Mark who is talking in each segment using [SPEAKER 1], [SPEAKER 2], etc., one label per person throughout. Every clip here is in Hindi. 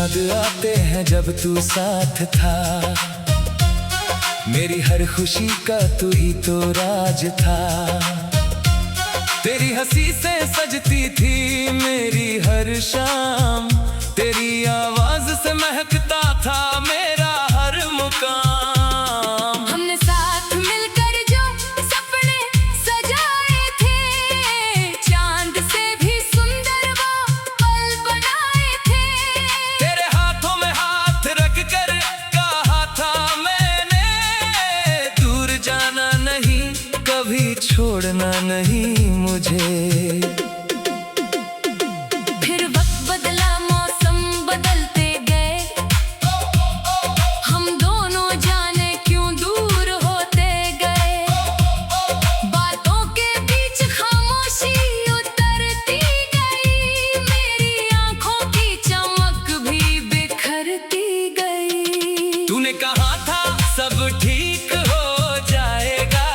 [SPEAKER 1] याद आते हैं जब तू साथ था। मेरी हर खुशी का तू ही तो राज था। तेरी हंसी से सजती थी मेरी हर शाम। तेरी आवाज से महकता था मेरा हर मुकाम।
[SPEAKER 2] हमने साथ मिलकर जो सपने सजाए थे, चांद से भी सुंदर वो पल बनाए थे।
[SPEAKER 1] तेरे हाथों में हाथ रख कर कहा था मैंने, दूर जाना नहीं, कभी छोड़ना नहीं मुझे।
[SPEAKER 2] फिर वक्त बदला, मौसम बदलते गए, हम दोनों जाने क्यों दूर होते गए। बातों के बीच खामोशी उतरती गई, मेरी आंखों की चमक भी बिखरती गई।
[SPEAKER 1] तूने कहा था सब ठीक हो जाएगा,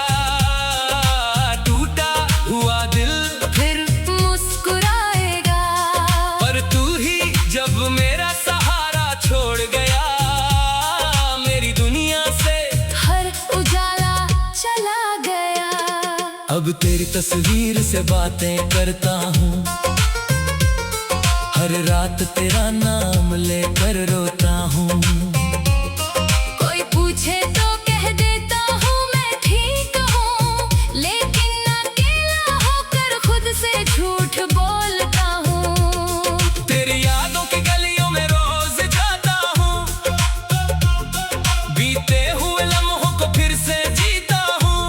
[SPEAKER 1] टूटा हुआ दिल
[SPEAKER 2] फिर मुस्कुराएगा।
[SPEAKER 1] पर तू ही जब मेरा सहारा छोड़ गया, मेरी दुनिया से
[SPEAKER 2] हर उजाला चला गया।
[SPEAKER 1] अब तेरी तस्वीर से बातें करता हूँ, हर रात तेरा नाम लेकर रोता हूँ।
[SPEAKER 2] कोई पूछे तो कह देता हूँ मैं ठीक हूँ, लेकिन अकेला होकर खुद से झूठ बोलता हूँ।
[SPEAKER 1] तेरी यादों की गलियों में रोज जाता हूँ, बीते हुए लम्हों को फिर से जीता हूँ।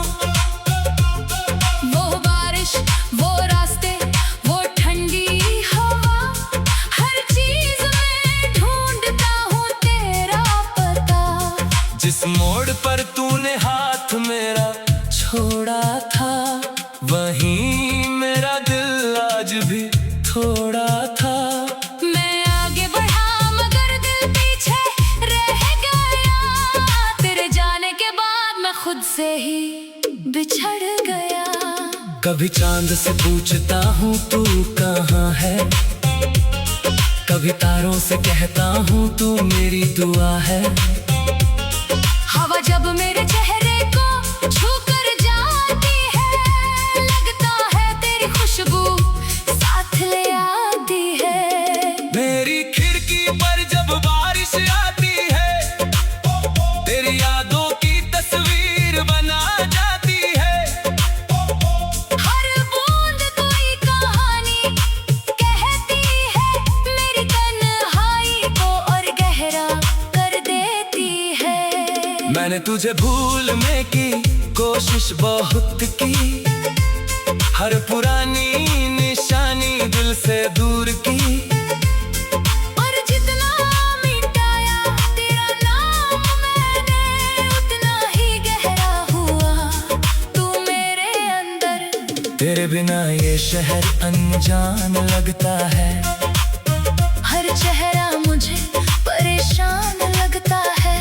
[SPEAKER 2] वो बारिश, वो रास्ते, वो ठंडी हवा, हर चीज में ढूंढता हूँ तेरा पता।
[SPEAKER 1] जिस मोड़ पर तूने हाथ मेरा छोड़ा था, वहीं मेरा दिल आज भी थोड़ा था।
[SPEAKER 2] मैं आगे बढ़ा मगर दिल पीछे रह गया, तेरे जाने के बाद मैं खुद से ही बिछड़ गया।
[SPEAKER 1] कभी चांद से पूछता हूँ तू कहाँ है, कभी तारों से कहता हूँ तू मेरी दुआ है।
[SPEAKER 2] हवा जब मेरे चेहरे को छू कर जाती है, लगता है तेरी खुशबू साथ ले आती है।
[SPEAKER 1] मेरी खिड़की पर जब बारिश आती है, तेरी यादों की तस्वीर बना जाती है।
[SPEAKER 2] हर बूंद कोई कहानी कहती है, मेरी तन्हाई को और गहरा कर देती है।
[SPEAKER 1] मैंने तुझे भूलने की कोशिश बहुत की, हर पुरानी निशानी दिल से दूर की।
[SPEAKER 2] और जितना मिटाया तेरा नाम मैंने, उतना ही गहरा हुआ तू मेरे अंदर।
[SPEAKER 1] तेरे बिना ये शहर अनजान लगता है,
[SPEAKER 2] हर चेहरा मुझे परेशान लगता है।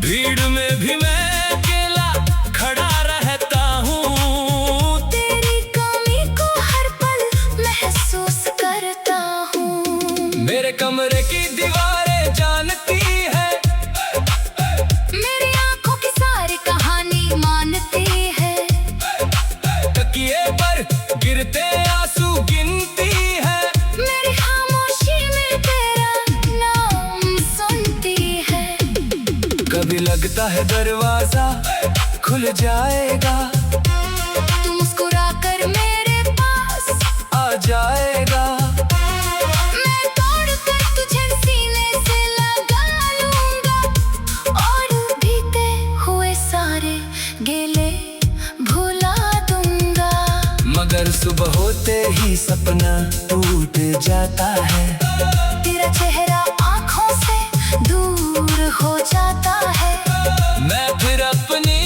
[SPEAKER 1] भीड़ में भी मैं अकेला खड़ा रहता हूँ।
[SPEAKER 2] तेरी कमी को हर पल महसूस करता हूँ।
[SPEAKER 1] मेरे कमरे की दीवारें जानती है,
[SPEAKER 2] मेरी आंखों की सारी कहानी मानती है।
[SPEAKER 1] तकिए पर गिरते आंसू गिनती है,
[SPEAKER 2] मेरी खामोशी में तेरा नाम सुनती है।
[SPEAKER 1] कभी लगता है दरवाजा खुल जाएगा,
[SPEAKER 2] तू मुस्कुरा कर मेरे पास
[SPEAKER 1] आ जाएगा।
[SPEAKER 2] मैं तोड़ कर तुझे सीने से लगा लूंगा, और बीते हुए सारे गिले भुला दूंगा।
[SPEAKER 1] मगर सुबह होते ही सपना टूट जाता है,
[SPEAKER 2] तेरा चेहरा आंखों से दूर हो जाता है।
[SPEAKER 1] मैं फिर अपनी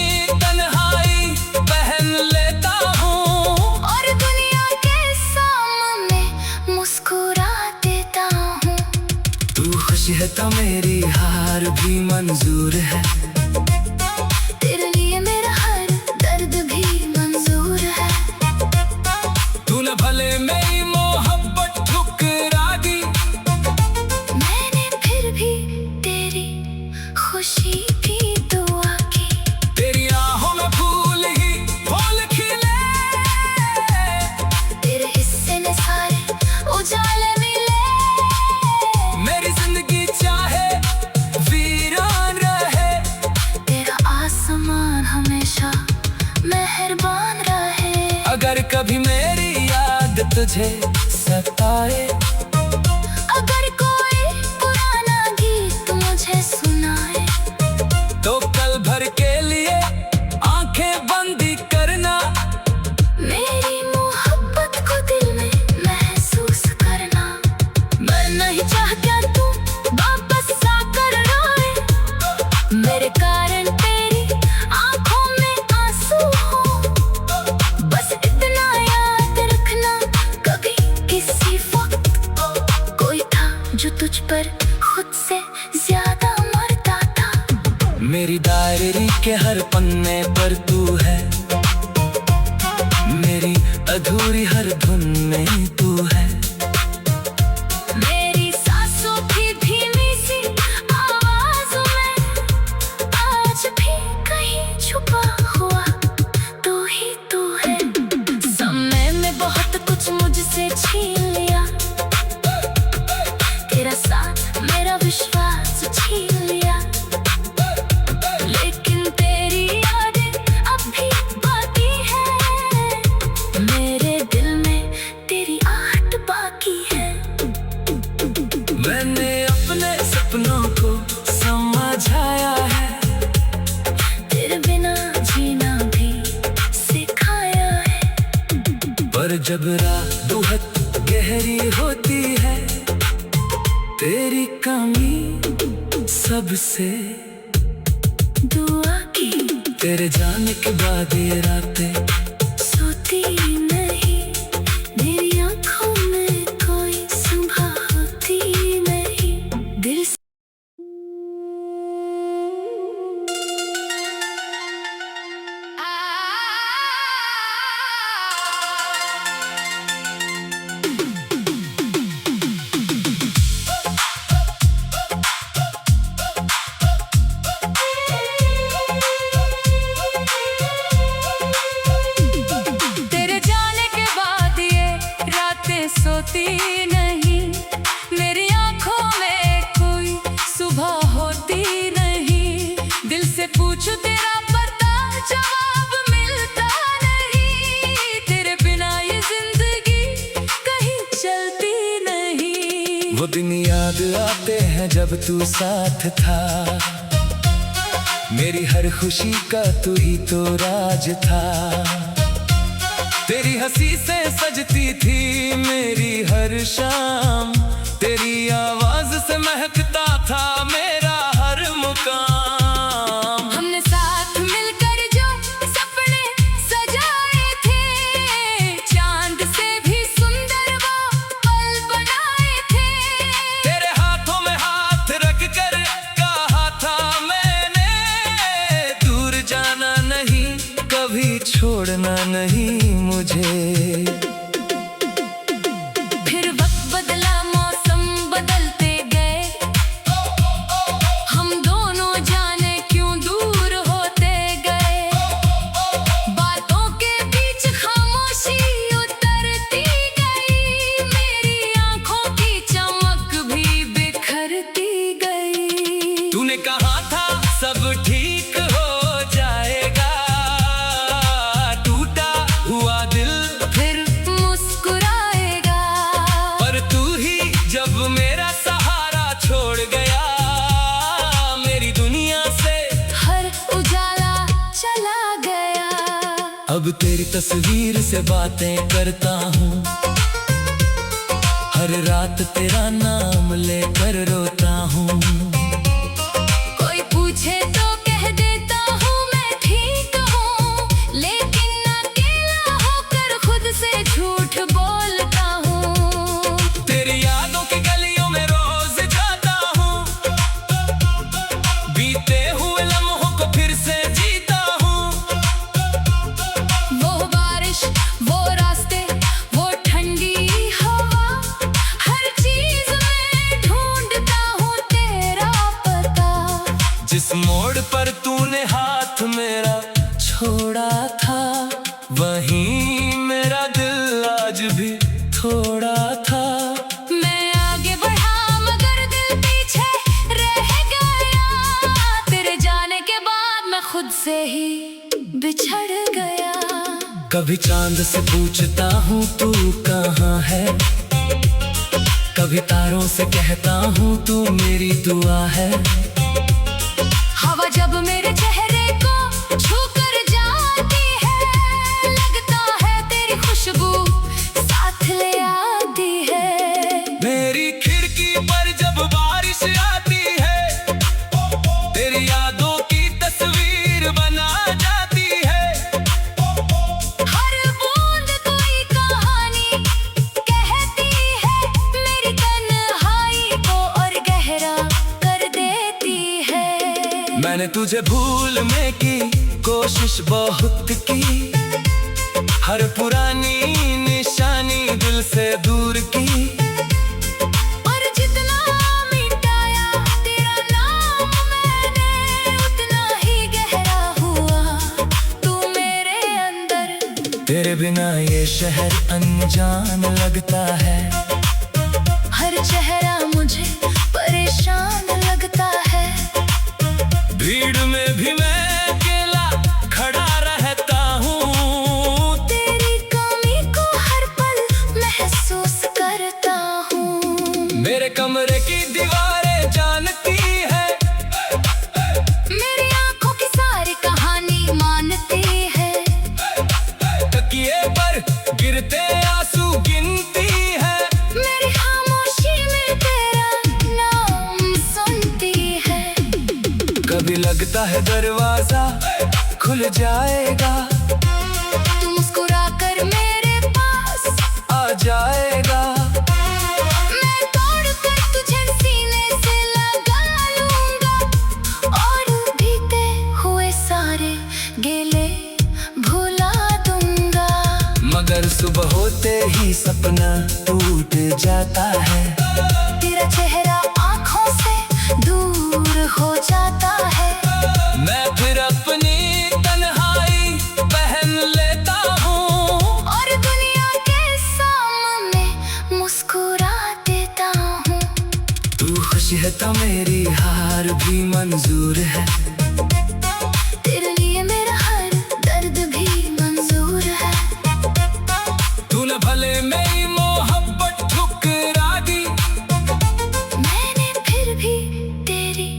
[SPEAKER 1] तन्हाई पहन लेता हूँ,
[SPEAKER 2] और दुनिया के सामने मुस्कुरा देता हूँ।
[SPEAKER 1] तू खुश है तो मेरी हार भी मंजूर है।
[SPEAKER 2] तेरे लिए मेरा हर दर्द भी मंजूर है।
[SPEAKER 1] तूने भले मेरी मोहब्बत ठुकरा दी,
[SPEAKER 2] मैं
[SPEAKER 1] तुझे सताए।
[SPEAKER 2] अगर कोई पुराना गीत मुझे सुनाए
[SPEAKER 1] तो कल भर के लिए आंखें बंदी करना।
[SPEAKER 2] मेरी मोहब्बत को दिल में महसूस करना। मैं नहीं चाहता तू वापस आकर रोए, मेरे कारण तेरी आंखों में आंसू हो। बस इतना याद रखना, कभी किसी वक्त कोई था जो तुझ पर खुद से ज्यादा मरता था।
[SPEAKER 1] मेरी डायरी के हर पन्ने पर तू है, मेरी अधूरी हर धुन में तू है।
[SPEAKER 2] मेरी सांसों की धीमी सी आवाज़ों में आज भी कहीं छुपा हुआ तू ही तू है। समय में बहुत कुछ मुझसे छीन लिया, तेरा साथ मेरा विश्वास छीन लिया, लेकिन तेरी यादें अब भी बाकी है। मेरे दिल में तेरी आहट बाकी है।
[SPEAKER 1] मैंने अपने सपनों को समझाया है,
[SPEAKER 2] तेरे बिना जीना भी सिखाया है।
[SPEAKER 1] पर जब रात दुहत गहरी होती है, तेरी कमी सबसे
[SPEAKER 2] दुआ की
[SPEAKER 1] तेरे जाने के बाद ये रातें
[SPEAKER 2] सोती नहीं, मेरी आंखों में कोई सुबह होती नहीं। दिल से तेरे जाने के बाद ये रातें सोती नहीं, मेरी आंखों में कोई सुबह होती नहीं। दिल से पूछो तेरा पता, जवाब मिलता नहीं। तेरे बिना ये जिंदगी कहीं चलती नहीं।
[SPEAKER 1] वो दिन याद आते हैं जब तू साथ था, मेरी हर खुशी का तू ही तो राज था। तेरी हंसी से सजती थी मेरी हर शाम, तेरी आवाज से महकता था मेरा हर मुकाम।
[SPEAKER 2] हमने साथ मिलकर जो सपने सजाए थे, चांद से भी सुंदर वो पल बनाए थे।
[SPEAKER 1] तेरे हाथों में हाथ रख कर कहा था मैंने, दूर जाना नहीं, कभी छोड़ना नहीं मुझे।
[SPEAKER 2] फिर वक्त बदला, मौसम बदलते गए, हम दोनों जाने क्यों दूर होते गए। बातों के बीच खामोशी उतरती गई, मेरी आंखों की चमक भी बिखरती गई।
[SPEAKER 1] तूने कहा था सब ठीक हो जाएगा, टूटा हुआ दिल
[SPEAKER 2] फिर मुस्कुराएगा।
[SPEAKER 1] पर तू ही जब मेरा सहारा छोड़ गया, मेरी दुनिया से
[SPEAKER 2] हर उजाला चला गया।
[SPEAKER 1] अब तेरी तस्वीर से बातें करता हूँ, हर रात तेरा नाम लेकर रोता हूँ।
[SPEAKER 2] कोई पूछे तो कह देता हूँ मैं ठीक हूँ, लेकिन अकेला होकर खुद से झूठ बोलता हूँ।
[SPEAKER 1] तेरी यादों की गलियों में रोज जाता हूँ, बीते हुए लम्हों को फिर से जीता हूँ।
[SPEAKER 2] वो बारिश, वो रास्ते, वो ठंडी हवा, हर चीज में ढूंढता हूँ तेरा पता।
[SPEAKER 1] जिस मोड़ पर तूने हाथ मेरा छोड़ा था, वहीं मेरा दिल आज भी थोड़ा था।
[SPEAKER 2] मैं आगे बढ़ा मगर दिल पीछे रह गया, तेरे जाने के बाद मैं खुद से ही बिछड़ गया।
[SPEAKER 1] कभी चांद से पूछता हूँ तू कहाँ है, कभी तारों से कहता हूँ तू मेरी दुआ है।
[SPEAKER 2] हवा जब मेरे चेहरे को छू कर जाती है, लगता है तेरी खुशबू साथ ले आती है।
[SPEAKER 1] मेरी खिड़की पर जब बारिश आती है, तेरी यादों की तस्वीर बना जाती है।
[SPEAKER 2] हर बूंद कोई कहानी कहती है, मेरी तन्हाई को और गहरा कर देती है।
[SPEAKER 1] मैंने तुझे भूलने की कोशिश बहुत की, हर पुरानी निशानी दिल से दूर की।
[SPEAKER 2] और जितना मिटाया तेरा नाम मैंने, उतना ही गहरा हुआ तू मेरे अंदर।
[SPEAKER 1] तेरे बिना ये शहर अनजान लगता है,
[SPEAKER 2] हर चेहरा मुझे परेशान लगता है।
[SPEAKER 1] भीड़ में भी मैं अकेला खड़ा रहता हूँ,
[SPEAKER 2] तेरी कमी को हर पल महसूस करता हूँ।
[SPEAKER 1] मेरे कमरे की दीवारें जानती है,
[SPEAKER 2] मेरी आंखों की सारी कहानी मानती है।
[SPEAKER 1] तकिए पर गिरते आंसू गिनती है,
[SPEAKER 2] मेरी खामोशी में तेरा नाम सुनती है।
[SPEAKER 1] कभी लगता है दरवाजा खुल जाएगा,
[SPEAKER 2] तू मुस्कुरा कर मेरे पास
[SPEAKER 1] आ जाएगा।
[SPEAKER 2] मैं तोड़ कर तुझे सीने से लगा लूंगा, और बीते हुए सारे गिले भुला दूंगा।
[SPEAKER 1] मगर सुबह होते ही सपना टूट जाता है,
[SPEAKER 2] तेरा चेहरा आंखों से दूर हो जाता है।
[SPEAKER 1] मैं फिर अपनी तन्हाई पहन लेता हूँ,
[SPEAKER 2] और दुनिया के सामने मुस्कुरा देता हूँ।
[SPEAKER 1] तू खुश है तो मेरी हार भी मंजूर है,
[SPEAKER 2] तेरे लिए मेरा हर दर्द भी मंजूर है।
[SPEAKER 1] तूने भले मेरी मोहब्बत ठुकरा दी,
[SPEAKER 2] मैंने फिर भी तेरी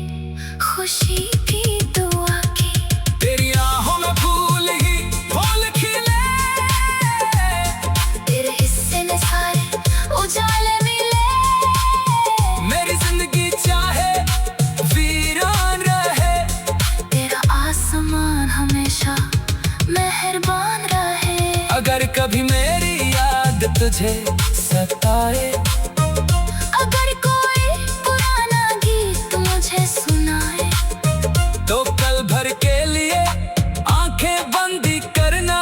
[SPEAKER 2] खुशी की दुआ की।
[SPEAKER 1] तेरी आहों में फूल ही फूल खिले,
[SPEAKER 2] तेरे हिस्से में सारे उजाले मिले।
[SPEAKER 1] मेरी जिंदगी चाहे वीरान रहे,
[SPEAKER 2] तेरा आसमान हमेशा मेहरबान रहे।
[SPEAKER 1] अगर कभी मेरी याद तुझे सताए,
[SPEAKER 2] अगर कोई पुराना गीत मुझे सुनाए,
[SPEAKER 1] तो कल भर के लिए आंखें बंदी करना।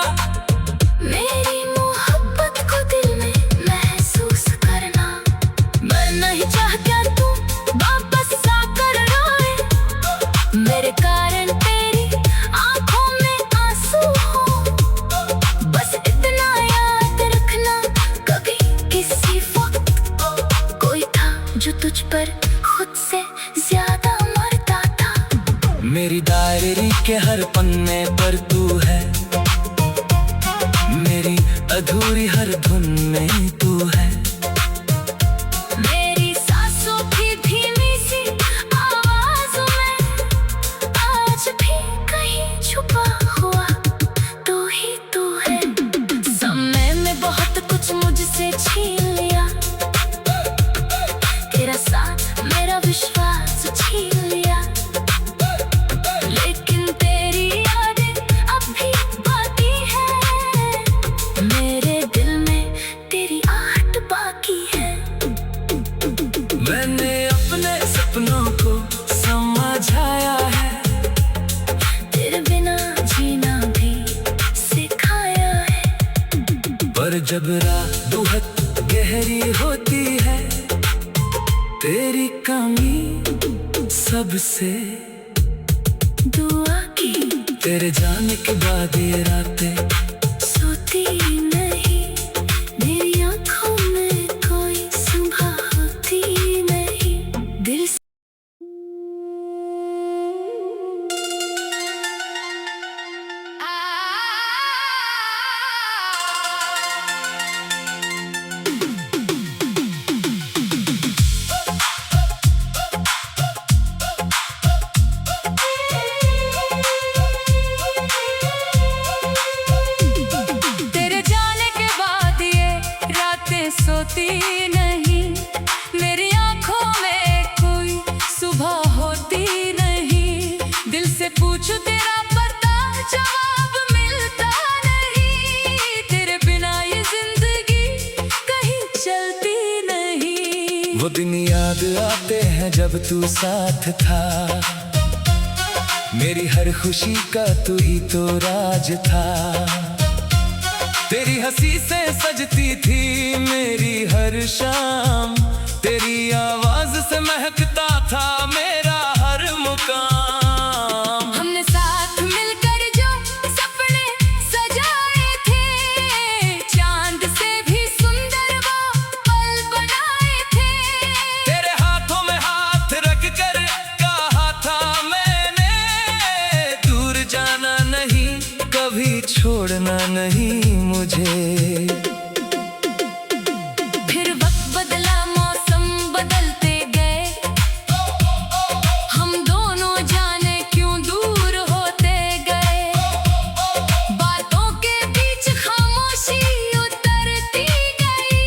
[SPEAKER 2] मेरी मोहब्बत को दिल में महसूस करना। मैं नहीं चाहता तू वापस आकर रोए, मेरे कारण तेरी आंखों में आंसू हो। बस इतना याद रखना, कभी किसी वक्त कोई था जो तुझ पर खुद से ज्यादा मरता था।
[SPEAKER 1] मेरी डायरी के हर पन्ने पर तू है, मेरी अधूरी हर धुन में तू है।
[SPEAKER 2] मेरी सांसों की धीमी सी आवाज़ों में आज भी कहीं छुपा हुआ तू ही तू है। समय में बहुत कुछ मुझसे छीन लिया, तेरा साथ मेरा विश्वास छीन लिया। लेकिन तेरी यादें अब भी बाकी है, मेरे दिल में तेरी आहट बाकी है।
[SPEAKER 1] मैंने अपने सपनों को समझाया है,
[SPEAKER 2] तेरे बिना जीना भी सिखाया है।
[SPEAKER 1] पर जब रात बहुत गहरी होती है, तेरी कमी सबसे
[SPEAKER 2] दुआ की।
[SPEAKER 1] तेरे जाने के बाद ये रातें
[SPEAKER 2] सोती नहीं, मेरी आंखों में कोई सुबह होती नहीं। दिल से
[SPEAKER 1] याद आते हैं जब तू साथ था। मेरी हर खुशी का तू ही तो राज था। तेरी हंसी से सजती थी मेरी हर शाम। तेरी आवाज से महकता था मेरा हर मुकाम।
[SPEAKER 2] हमने साथ मिलकर जो सपने सजाए थे, चांद से भी सुंदर वो पल बनाए थे।
[SPEAKER 1] तेरे हाथों में हाथ रख कर कहा था मैंने, दूर जाना नहीं, कभी छोड़ना नहीं मुझे।
[SPEAKER 2] फिर वक्त बदला, मौसम बदलते गए, हम दोनों जाने क्यों दूर होते गए। बातों के बीच खामोशी उतरती गई,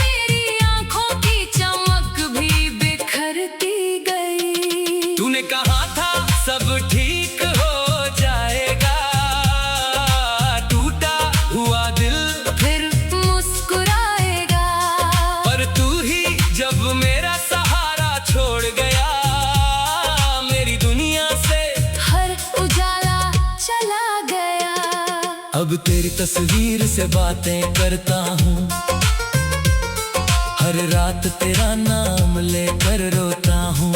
[SPEAKER 2] मेरी आंखों की चमक भी बिखरती गई।
[SPEAKER 1] तूने कहा था सब ठीक हो जाएगा, टूटा हुआ दिल
[SPEAKER 2] फिर मुस्कुराएगा।
[SPEAKER 1] पर तू ही जब मेरा सहारा छोड़ गया, मेरी दुनिया से
[SPEAKER 2] हर उजाला चला गया।
[SPEAKER 1] अब तेरी तस्वीर से बातें करता हूँ, हर रात तेरा नाम लेकर रोता हूँ।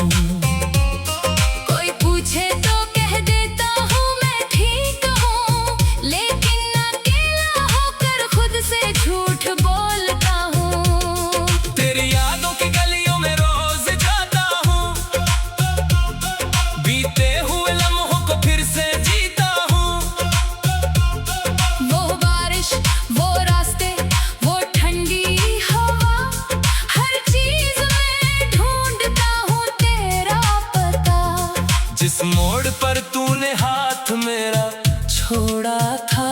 [SPEAKER 2] कोई पूछे तो कह देता हूँ मैं ठीक हूँ, लेकिन अकेला होकर खुद से झूठ बोलता हूँ।
[SPEAKER 1] तेरी यादों की गलियों में रोज जाता हूँ, बीते हुए लम्हों को फिर से जीता हूँ।
[SPEAKER 2] वो बारिश, वो रास्ते, वो ठंडी हवा, हर चीज में ढूंढता हूँ तेरा पता।
[SPEAKER 1] जिस मोड़ पर तूने हाथ मेरा छोड़ा था,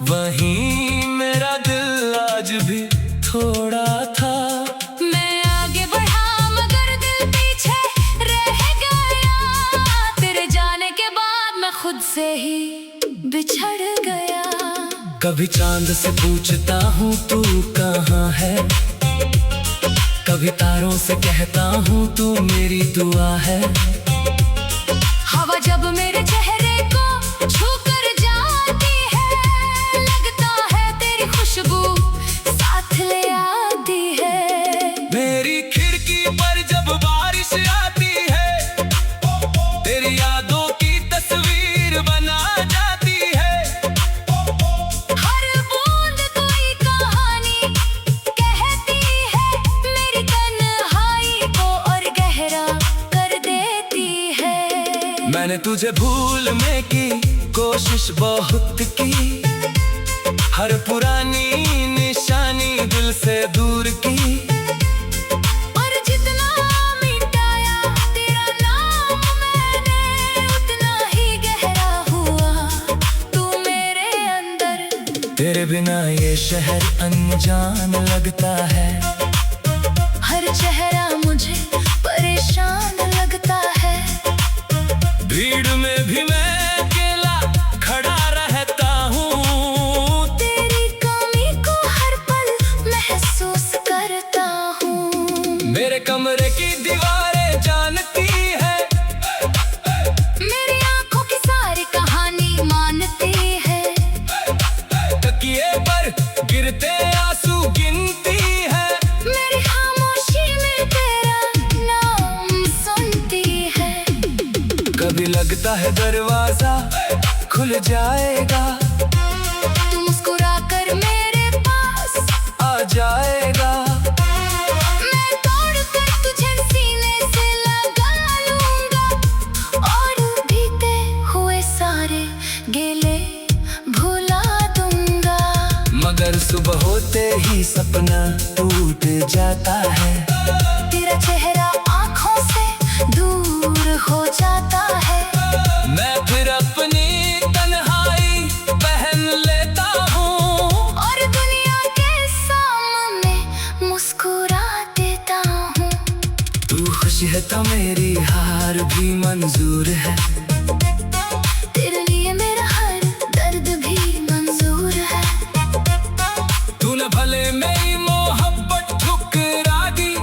[SPEAKER 1] वहीं मेरा दिल आज भी थोड़ा था।
[SPEAKER 2] मैं आगे बढ़ा मगर दिल पीछे रह गया, तेरे जाने के बाद मैं खुद से ही बिछड़ गया।
[SPEAKER 1] कभी चांद से पूछता हूँ तू कहाँ है, कभी तारों से कहता हूँ तू मेरी दुआ है।
[SPEAKER 2] हवा जब मेरे चेहरे को छूकर जाती है, लगता है तेरी खुशबू साथ ले आती है।
[SPEAKER 1] मेरी खिड़की पर जब बारिश आती है, तेरी यादों की तस्वीर बना जाती है।
[SPEAKER 2] हर बूंद कोई कहानी कहती है, मेरी तन्हाई को और गहरा कर देती है।
[SPEAKER 1] मैंने तुझे भूलने की कोशिश बहुत की, हर पुरानी निशानी दिल से दूर की।
[SPEAKER 2] और जितना मिटाया तेरा नाम मैंने, उतना ही गहरा हुआ तू मेरे अंदर।
[SPEAKER 1] तेरे बिना ये शहर अनजान लगता है,
[SPEAKER 2] हर चेहरा मुझे परेशान लगता है।
[SPEAKER 1] भीड़ में भी मैं अकेला खड़ा रहता हूँ।
[SPEAKER 2] तेरी कमी को हर पल महसूस करता हूँ।
[SPEAKER 1] मेरे कमरे की दीवारें जानती है,
[SPEAKER 2] मेरी आंखों की सारी कहानी मानती है।
[SPEAKER 1] तकिए पर गिरते आंसू गिनती है।
[SPEAKER 2] मेरी खामोशी में तेरा नाम सुनती है।
[SPEAKER 1] कभी लगता है दरवाजा खुल जाएगा,
[SPEAKER 2] तू मुस्कुरा कर मेरे पास
[SPEAKER 1] आ जाएगा।
[SPEAKER 2] मैं तोड़ कर तुझे सीने से लगा लूंगा, और बीते हुए सारे गिले भुला दूंगा।
[SPEAKER 1] मगर सुबह होते ही सपना टूट जाता है,
[SPEAKER 2] तेरा चेहरा आंखों से दूर हो जाता है।
[SPEAKER 1] मैं फिर अपनी तन्हाई पहन लेता हूँ,
[SPEAKER 2] और दुनिया के सामने मुस्कुरा देता हूँ।
[SPEAKER 1] तू खुश है तो मेरी हार भी मंजूर है।
[SPEAKER 2] तेरे लिए मेरा हर दर्द भी मंजूर है।
[SPEAKER 1] तूने भले मेरी मोहब्बत ठुकरा दी,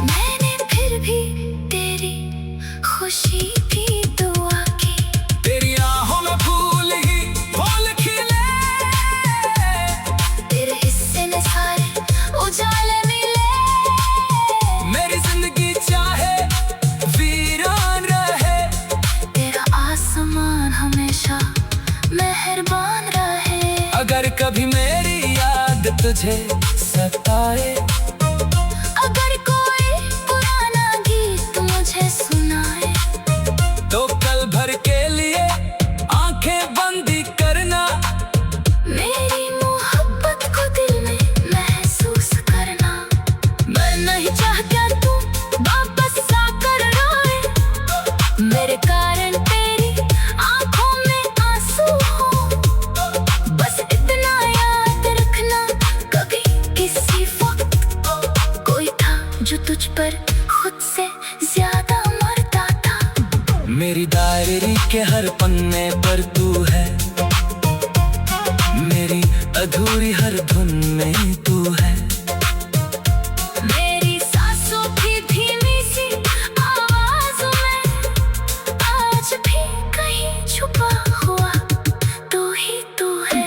[SPEAKER 2] मैं खुशी भी दुआ की।
[SPEAKER 1] तेरी आहों में फूल ही फूल खिले,
[SPEAKER 2] तेरे हिस्से में सारे उजाले मिले।
[SPEAKER 1] मेरी जिंदगी चाहे वीरान रहे,
[SPEAKER 2] तेरा आसमान हमेशा मेहरबान रहे।
[SPEAKER 1] अगर कभी मेरी याद तुझे सताए,
[SPEAKER 2] अगर कोई पुराना गीत मुझे सुनाए,
[SPEAKER 1] तो कल भर के लिए आंखें बंदी करना।
[SPEAKER 2] मेरी मोहब्बत को दिल में महसूस करना। मैं नहीं चाहता तू वापस आकर रोए, मेरे कारण तेरी आंखों में आंसू हो। बस इतना याद रखना, कभी किसी वक्त कोई था जो तुझ पर खुद से ज्यादा मरता था।
[SPEAKER 1] मेरी डायरी के हर पन्ने पर तू है, मेरी अधूरी हर धुन में तू है।
[SPEAKER 2] मेरी सांसों की धीमी सी आवाज़ों में आज भी कहीं छुपा हुआ तू ही तू है।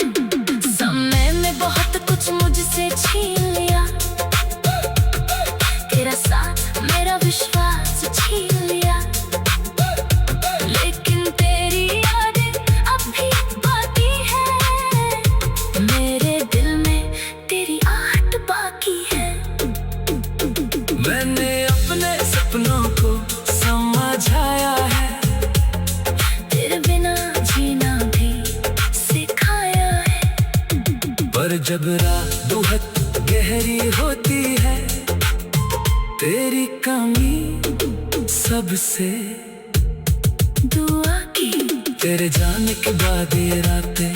[SPEAKER 2] समय में बहुत कुछ मुझसे छीन लिया, तेरा साथ मेरा विश्वास छीन लिया, लेकिन तेरी यादें अब भी बाकी है। मेरे दिल में तेरी आहट बाकी है।
[SPEAKER 1] मैंने अपने सपनों को समझाया है,
[SPEAKER 2] तेरे बिना जीना भी सिखाया है।
[SPEAKER 1] पर जब रात दुहक गहरी होती है, तेरी कमी सबसे
[SPEAKER 2] दुआ की।
[SPEAKER 1] तेरे जाने के बाद ये रातें